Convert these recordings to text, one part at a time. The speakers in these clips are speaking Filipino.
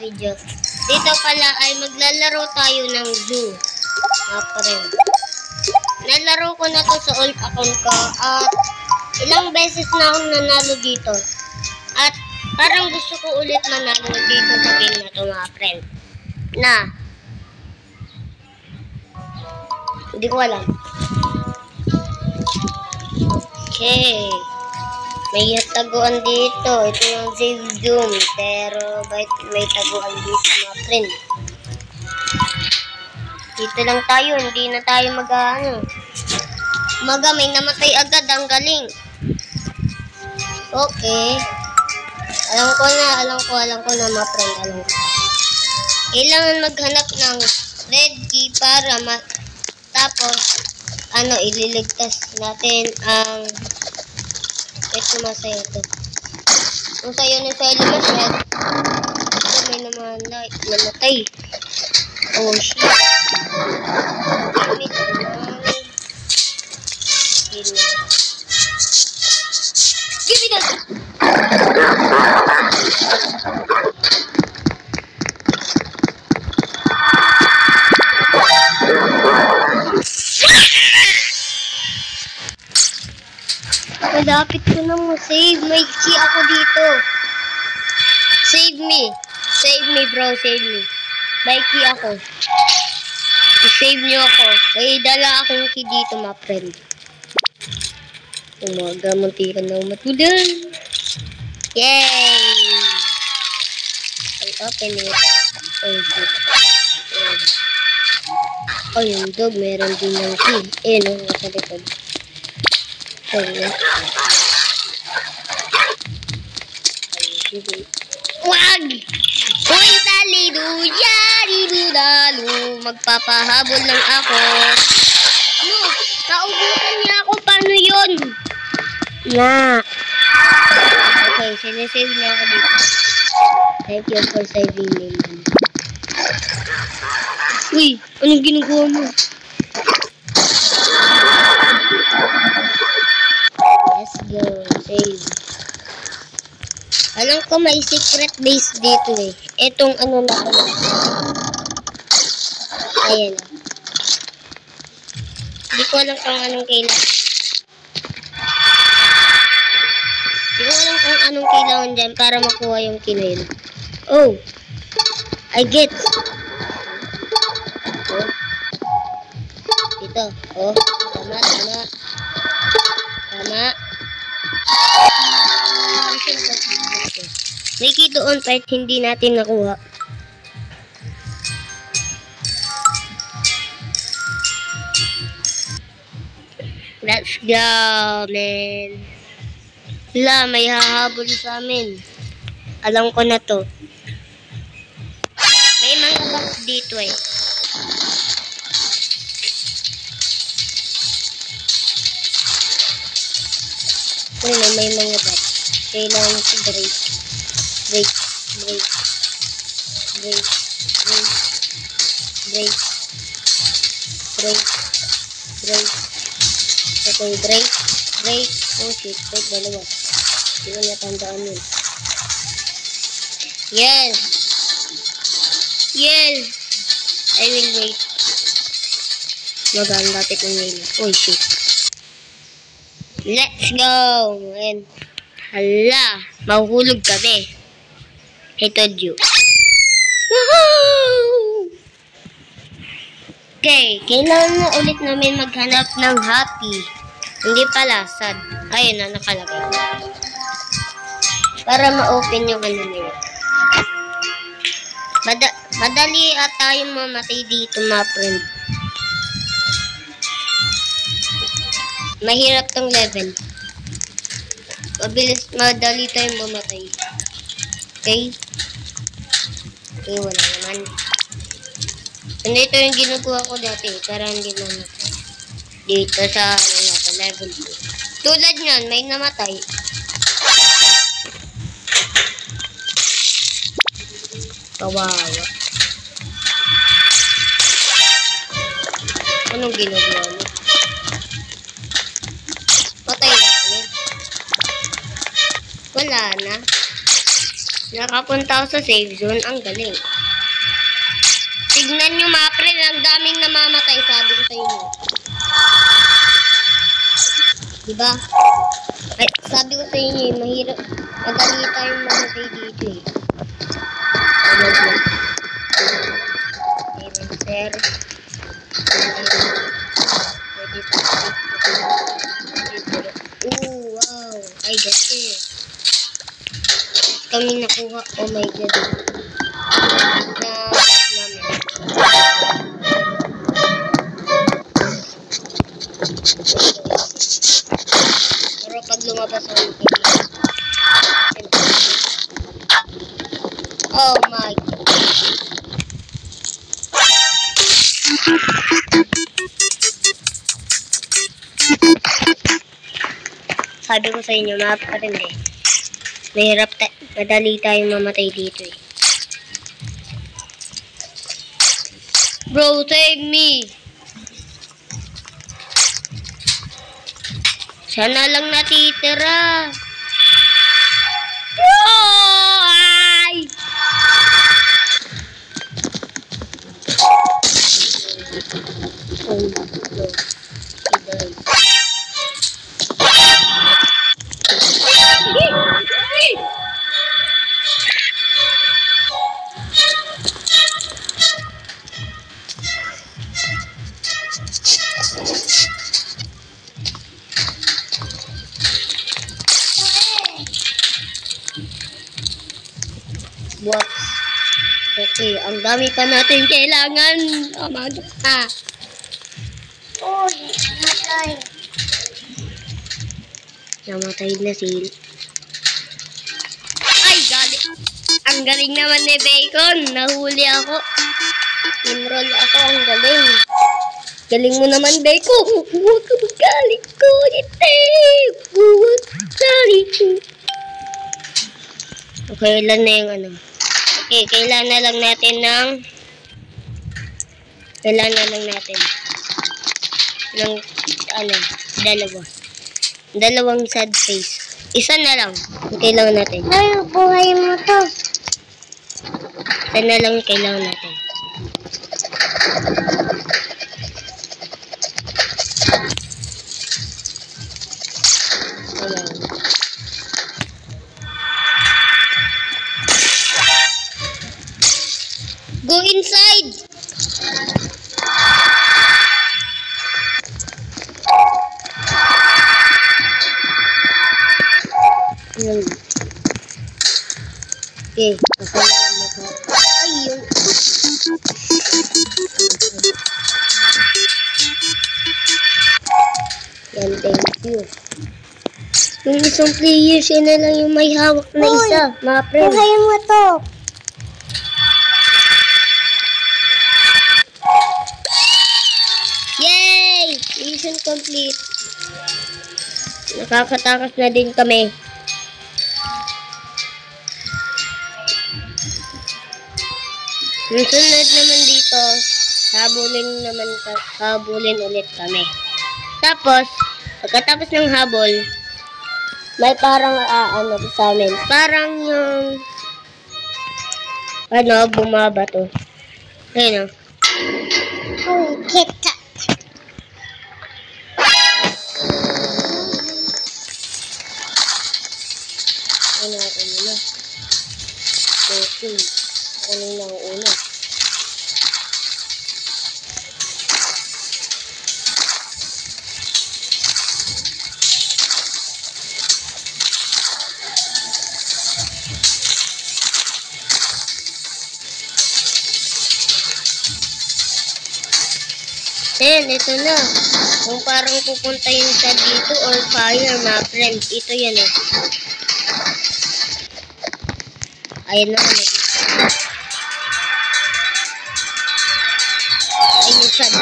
video. Dito pala ay maglalaro tayo ng zoo. Friend. Nalaro ko na to sa old account ko at ilang beses na akong nanalo dito. At parang gusto ko ulit manalo dito sa game na to mga friend. Hindi ko alam. Okay. May taguan dito. Ito yung save zoom. Pero may taguan dito mga friend. Dito lang tayo. Hindi na tayo may namatay agad. Ang galing. Okay. Alam ko na mga friend. Kailangan maghanap ng red key para tapos ililigtas natin ang ito masaya ito. Kung sa'yo na sa ilabas yan, ito may namatay. Oh shit. Give me that. Malapit ko na save. May key ako dito. Save me. Save me bro. Save me. May key ako. I-save nyo ako. May dala akong key dito mga friend. Umaga, muntikan na umatulan. Yay! I open it. Oh shit. Oh yung dog. Meron din ng key. No, nasa likod. Wag! Hoy, dali-do-ya-di-do-dalo. Magpapahabol lang ako. Naubukan niya ako. Paano yun? Okay, sinesave niya ako dito. Thank you for saving me. Uy, anong ginagawa mo? Let's go, save. Alam ko may secret base dito eh. Etong na pala. Ayan. Hindi ko alam kung anong kailangan. Dyan para makuha yung kinain. Oh! I get! Oh. Dito. Oh. Tama. May key doon kahit hindi natin nakuha. Let's go, man. Wala, may hahabol sa amin. Alam ko na to. May mga box dito eh. Wala, may mga box. Kailangan ko break. Okay, break. Oh shit, break dalawa. Hindi ko natandaan yun. Yes! I will wait. Magaan lapit ng ngayon. Oh shit. Let's go! And hala, mahuhulog kami. I told you. Woohoo! Okay, kailangan na ulit namin maghanap ng happy. Hindi pala, sad. Ayun na, nakalagay. Para ma-open yung na yun. Madali at tayong mamatay dito, mga friend. Mahirap tong level. Madali tayong mamatay. Okay, wala naman. Ito yung ginagawa ko dati para hindi mamatay. Dito sa level 2. Tulad nyan, may namatay. Kawawa. Anong ginagawa mo? Patay na kami. Wala na. Nakapunta ako sa safe zone. Ang galing. Tignan nyo mga pre, ang daming namamatay, sabi ko sa inyo. Diba? Ay, sabi ko sa inyo, mahirap. Madali tayong mamatay dito eh. Sir. Oh, wow. I got it. Kami nakuha. Oh my god. Pero pag lumabas ako oh my god. Sabi ko sa inyo, mapapatindi. Mahirap madali tayong mamatay dito eh. Bro, save me! Sana lang natitira. Bro! Ay! Oh, no. What? Okay, ang dami pa natin kailangan. Amaga pa. Uy, namatay. Namatay na si... Ay, galing. Ang galing naman ni Bacon. Nahuli ako. Enroll ako. Ang galing. Galing mo naman, Bacon. Huwag ka magaling ko. Huwag galing ko. Okay, ilan na yung ano. Okay, kailangan na lang natin ng dalawang sad face. Isa na lang kailangan natin. Ay, buhay mo to. Isa na lang kailangan natin. Ayan. Go inside! Okay, ay, yung... Yan, thank you. Yung isang player, siya na lang yung may hawak na isa, mga friend. Buhayin mo to. Yay! Mission complete. Nakakatakas na din kami. Yung sunod naman dito, habulin ulit kami. Tapos, pagkatapos ng habol, may parang ano sa amin. Parang yung bumaba to. Ayun o. Oh, kita. Ano na? Okay. Ano na ang una? Ayan, ito na. Kung parang pupunta yun sa dito or fire, mga friends. Ito yan eh. Ayan na. Ayun yung sad.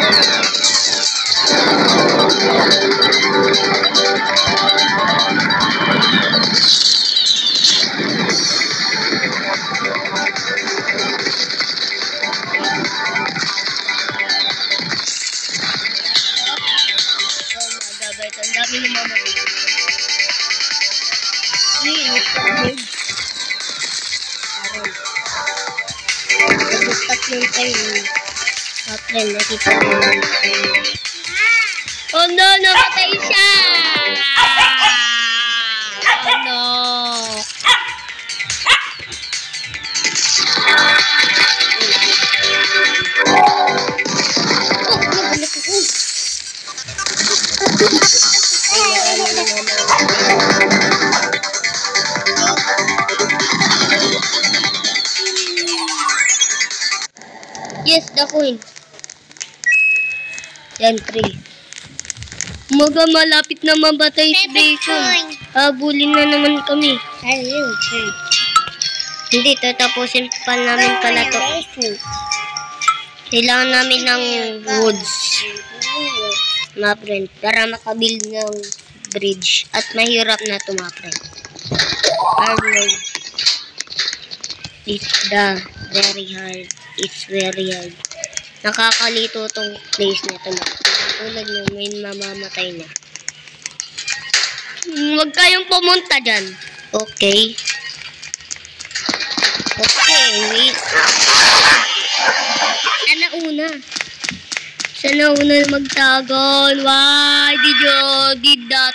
Ang dami ng mamatay. friend. Nag-stop yung time. Mga friend, nakita ko yung time. Oh no, namatay siya! Oh no! Yes, the coin. Yan, 3. Umaga, malapit na mabatay si Bacon. Habulin na naman kami. Ayun, Hindi, tatapusin pa namin pala to. Kailangan namin ng woods, mga friend, para makabuild ng bridge. At mahirap na to, mga friend. Hard. It's very hard. It's very hard. Nakakalito tong place na ito. Tulad na may mamamatay na. Huwag kayong pumunta dyan. Okay. Okay, wait. Sana una magtagal. Why did you did that?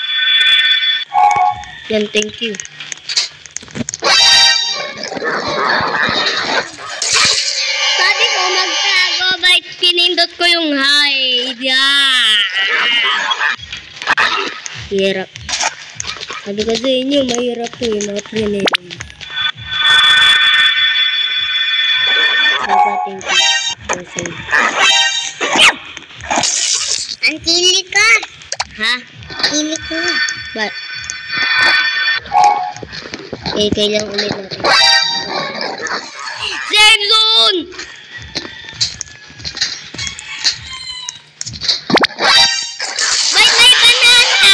Yan, thank you. Sabi ko magtago, bakit pinindot ko yung hide? Yeah. Hirap. Sabi ko sa inyo, mahirap to yung mga pinindot. ang kili ka. Ha? Kili ko. Ba't? Eh, kailangan ulit natin. Save zone! Ba't may banana?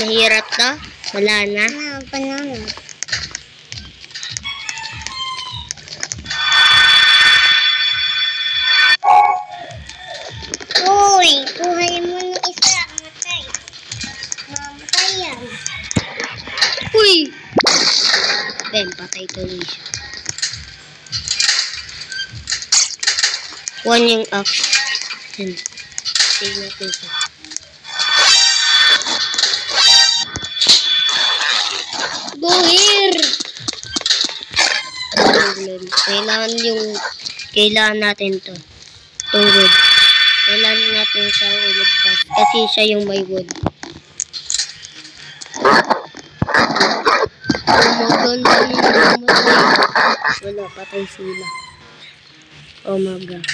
Mahirap to? Wala na? Banana. Uy, kuhay mo ng isa. Matay. Mamatay yan. Uy! Ben, patay tuloy siya. One yung axe. Yan. Save natin siya. Go here! Kailangan natin to. Itong wood. Kailangan natin siyang ilagpas. Kasi siya yung may wood. Wala, patay sila. Oh my God.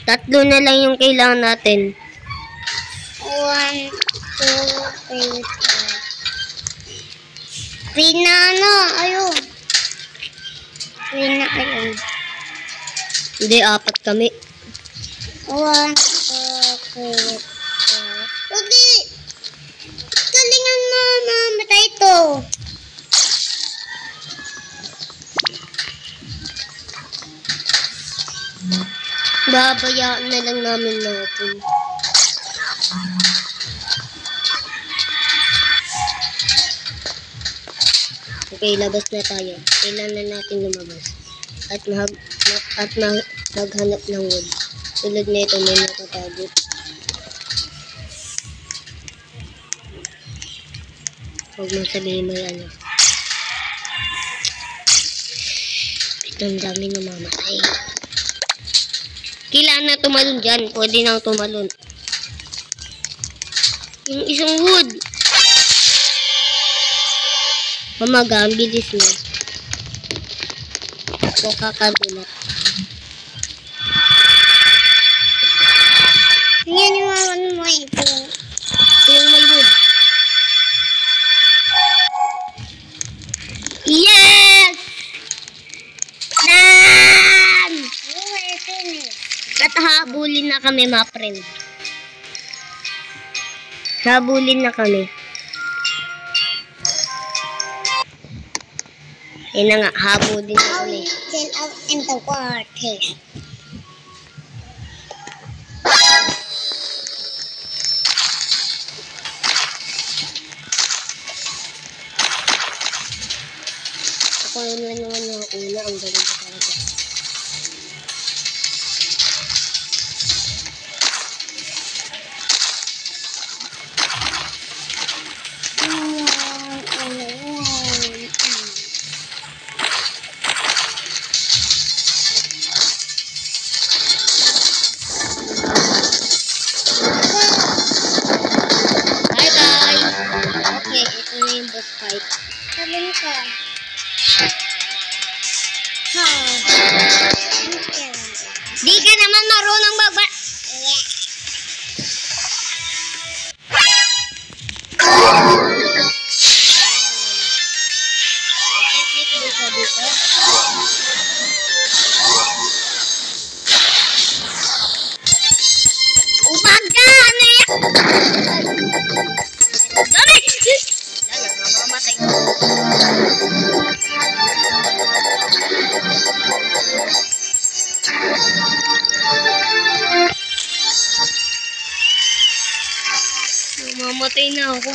3 na lang yung kailangan natin. 1, 2, 3, 4. Free na ano, ayun. Free na ayun. Hindi, 4 kami. 1, 2, 3, 4. Hindi! Galingan mo, mamatay ito. Babayaan na lang namin natin. Okay, labas na tayo. Kailangan natin lumabas. At maghanap ng wood. Tulad na ito, may nakatago. Huwag mo sabihin mo yan. Ito ang dami namamatay. Kailangan na tumalon dyan. Pwede nang tumalon. Yung isang wood. Mamaga, ang bilis mo. Ako kakagulat. Yan yung ano mo ito. Ito yung may wood. Yes! Done! At habulin na kami, mga friend. Habulin na kami. Ayun na nga, habulin na kami. Chill out in the water. Ako naman yung una. Ang galing ko talaga. Hi guys! Okay, ito na yung boss fight. Sabi ka. Ha. Di ka naman marunong magba... Dito. Umaga! Ano yan? Dami! Wala na, mamamatay ko. Mamamatay na ako.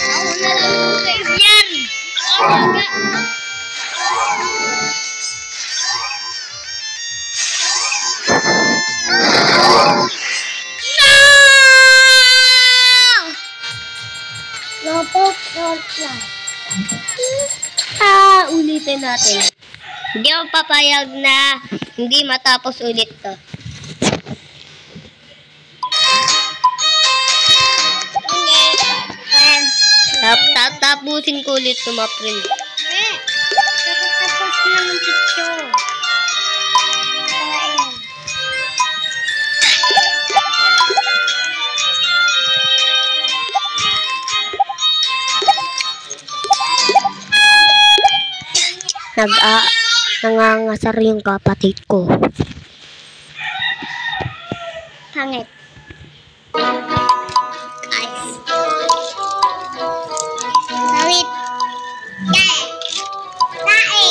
Ako na lang yung kaibigan. Oh my God. Ulitin natin. Hindi ako papayag na hindi matapos ulit to. Tapusin ko ulit to, mga friend. Tapos na ng picture. Nangangasar yung kapatid ko. Pangit. Guys. Sawit. Yeah. Tae.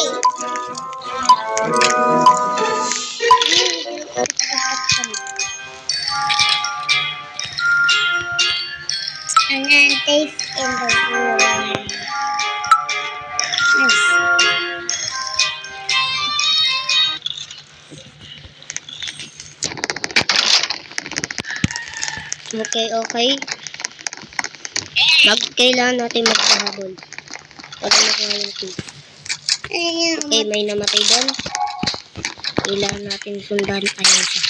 Ang antes in the world. Nice. Okay. Kailangan natin magpahabol. Para makuha yung team. Okay, may namatay doon. Kailangan natin sundan. Ayan siya.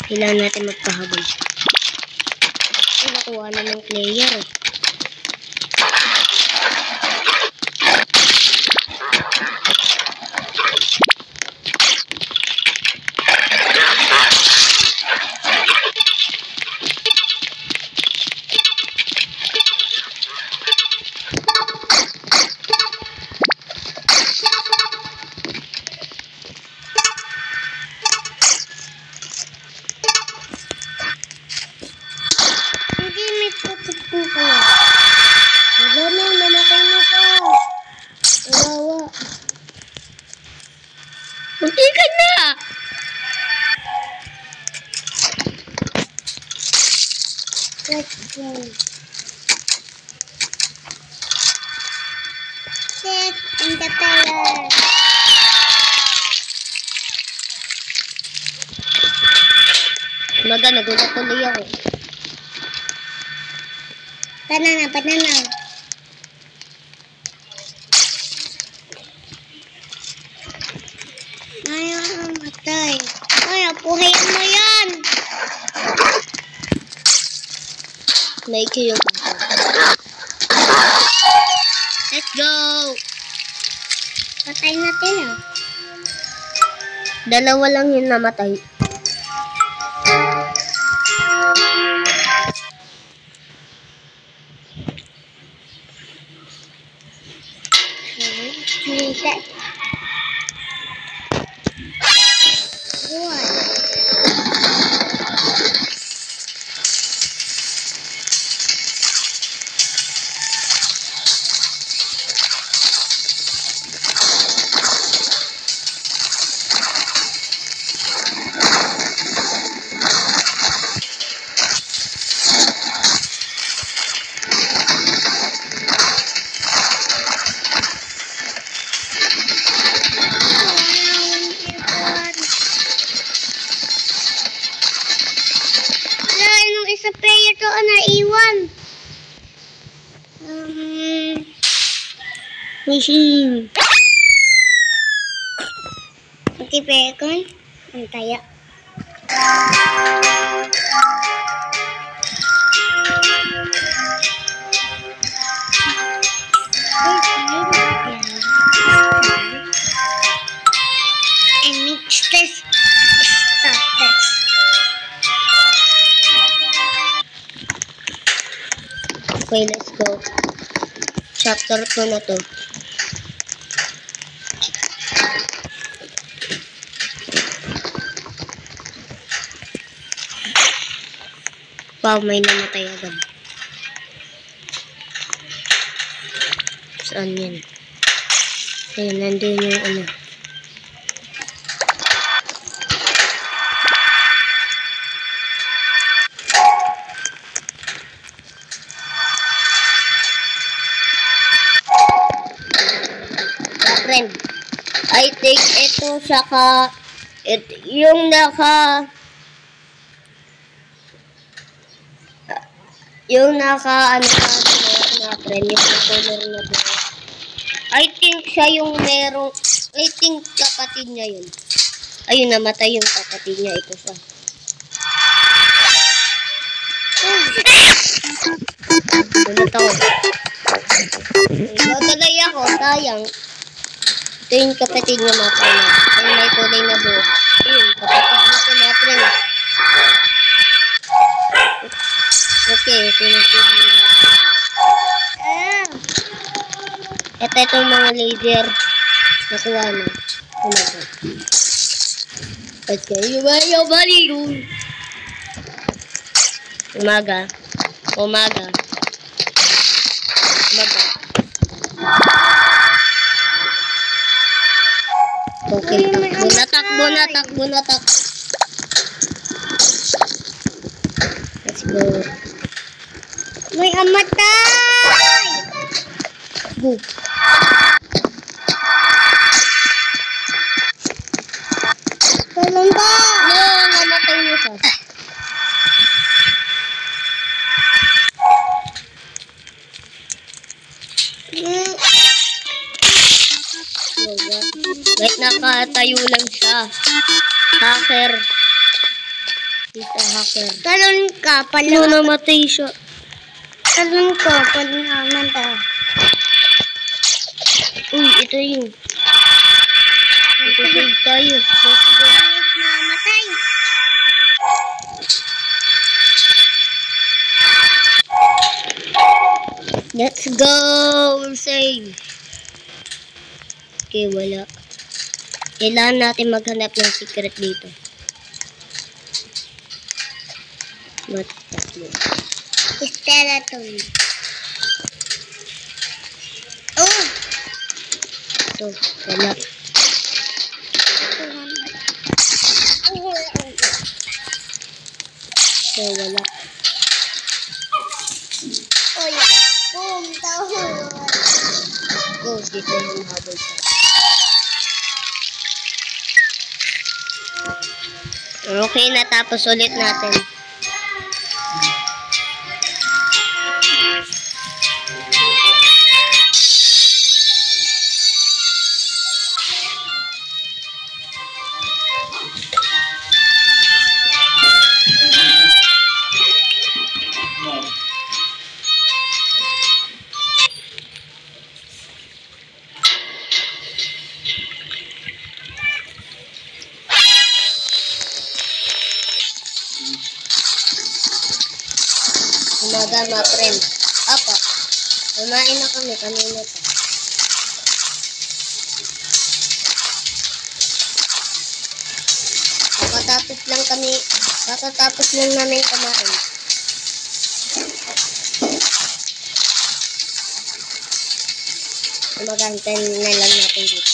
Kailangan natin magpahabol. Ay, nakuha na ng player eh. Hindi may putik ko ka. Wala na, namatay na ka. Wawa. Munti ka na. Let's go. Sit in the toilet. Maga, nagulat tuloy ako. Banana. Ayaw mamatay. Ayaw, puhayin mo yan. May Q yung pangko. Let's go! Patay natin ah. Dalawa lang yung namatay. Reset. One. Isa player to naiwan. Machine. Pati pekon. Ang taya. And mix this. Stop this. Okay, let's go. Chapter 2 na to. Wow, may namatay agad. Saan yan? Ayun, nandun yung ano. Friend, I think ito saka yung naka ano na friend, yung color na buo. I think siya yung merong, I think kapatid niya yun. Ayun, namatay yung kapatid niya. Ito siya. Tumataw. Tuloy ako, sayang. Ito yung kapatid niya, mga friend. Ayun, may kulay na buo. Ayun, kapatid nito, mga friend. Okay, sinusunod natin. Ito itong mga laser. Nakuha na. Umaga. At kayo ba yung baligo? Umaga. Umaga. Umaga. Okay, takbo na. Let's go. May amatay! Go. Tulong ba? No, namatay mo siya. Wait, nakatayo lang siya. Hacker. He's a hacker. Talon ka, No, namatay siya. talon ko, panaman ta. Uy, ito yun. Ito save tayo. Mamatay. Let's go! Save. Okay, wala. Kailangan natin maghanap ng secret dito. But, Skeleton. Oh! so, wala. So, wala. Oh, yeah. Boom, tahon. Go, dito yung habol siya. Okay, natapos ulit natin. Umaga, mga friend. Apa, kumain na kami kanina pa. Kakatapos lang namin kumain. Magantay na lang natin dito.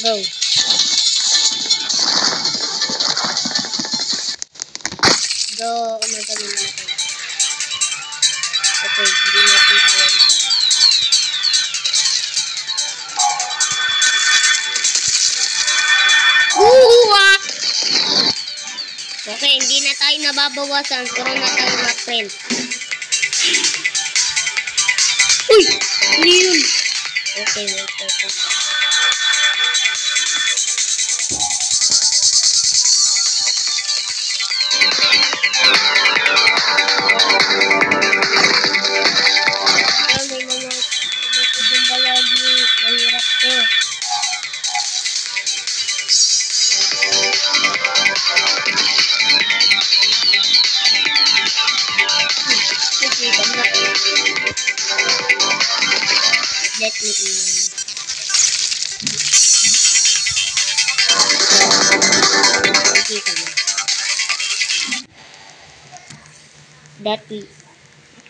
Go. Go. Umagali na natin. Okay, hindi natin kaya na. Okay, hindi na tayo nababawasan. Puro na tayo ma-friend. Uy! Ano yun? Okay, wait. May mga tutumba lagi. Mahirap to. Let me in.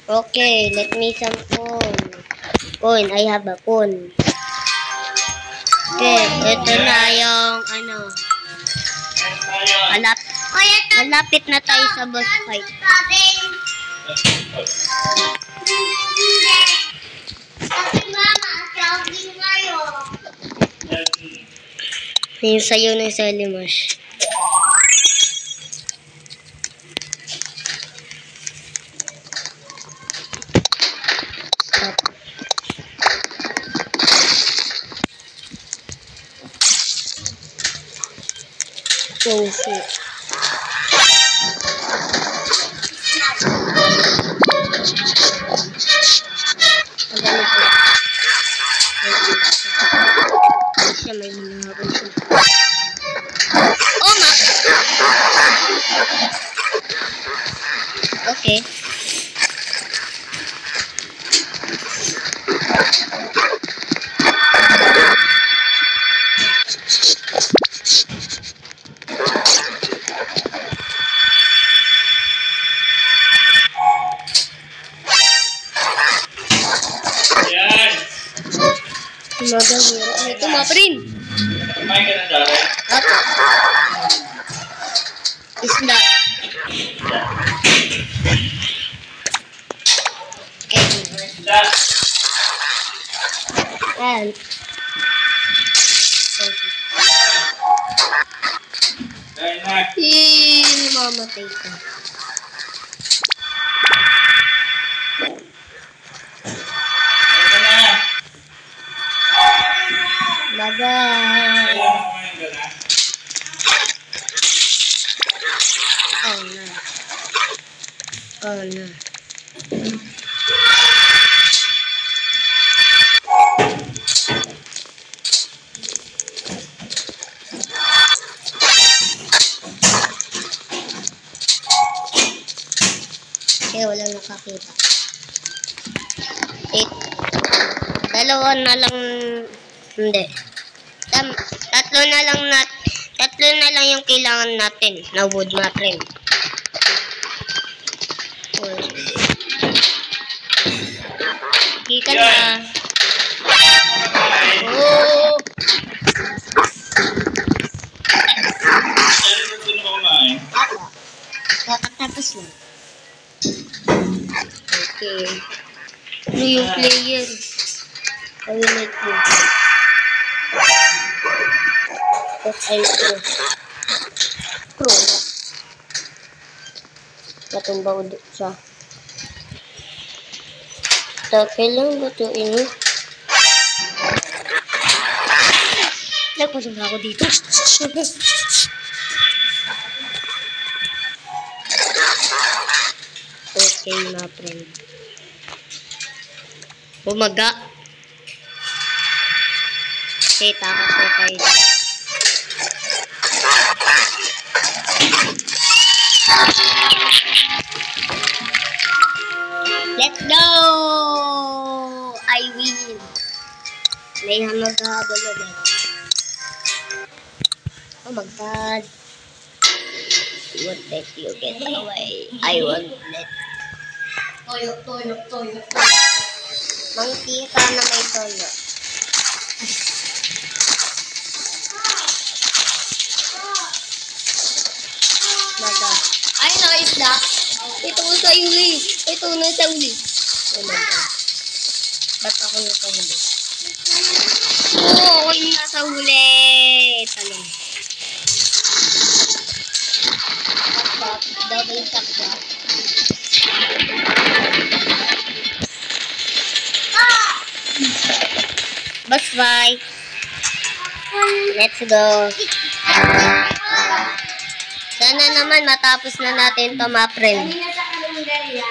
Okay, let me some coin. I have a coin. Okay, ito na yung malapit na tayo sa boss fight. Yung sayo ng Salimash. Oh shit. May manahapon siya. Oh ma! Okay. Ito mga prin. Kumain ka na dali? Apo. Isda. Isda. And Kain na. mamatay ka. Kain ka na. Bye-bye. Kumain ka na. Oh no. Kaya walang nakakita. Dalawa na lang. Hindi. Tatlo na lang yung kailangan natin na wood na frame. Kika na. Oh! Saan ba ito na kumain? Kakatapos lang. Okay. Ano yung player? Ayun ito. Tapos ay pro na. Natumbaw siya. Kailan ba ito ini? Nagpasok na ako dito. Okay na friend. Bumaga. Okay, takas na tayo. Let's go! I win. May maghahabol ulit. Oh my god. won't let you get away. I won't let. Toyo. Mantika na may toyo. Maga. Ay, nakaisda. Ito sa uli. Ito na sa uli. Oh my God. Ba't ako nasa uli? Oo, ako yung nasa uli. Talong. Double tap ba? Bye. Let's go. Sana naman matapos na natin ito, mga friend. Kanina sa kalendarya,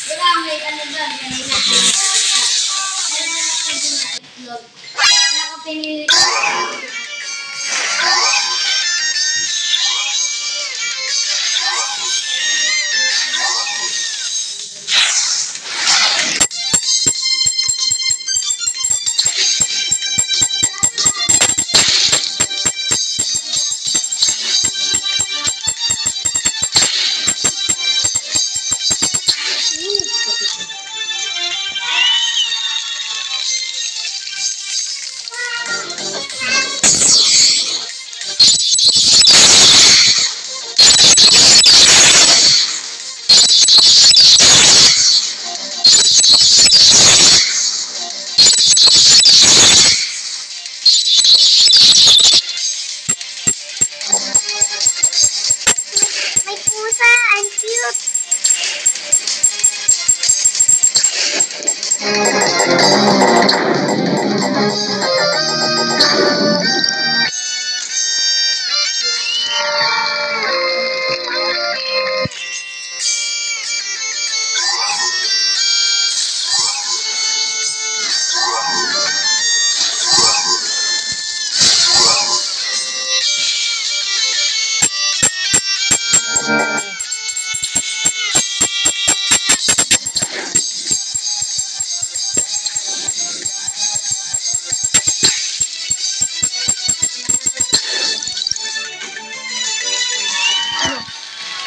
di ba may ano doon? Kanina itlog. Kaya ako pinili. May pusa, ang cute.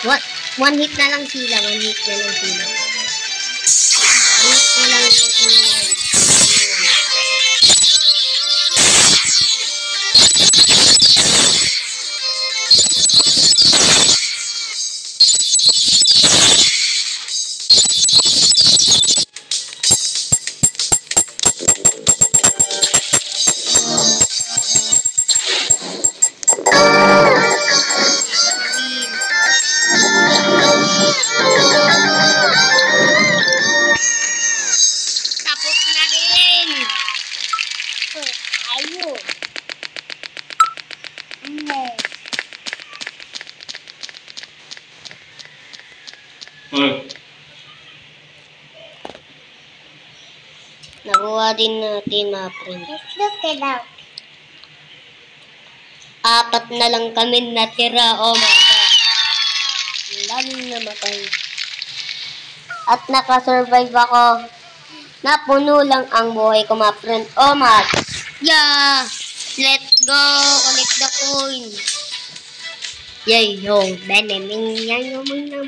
What? One hit na lang sila. One hit na lang yung iniwan. Tapos na din. Ayun. Nakuha din natin, mga friend. Let's look it out. 4 na lang kami natira. Oh my God. Ang daming namatay. At nakasurvive ako. Napuno lang ang buhay ko, mga friend. Oh my God. Yeah. Let's go. Collect the coin. Yay, yo. Beneming. Yan yung mga.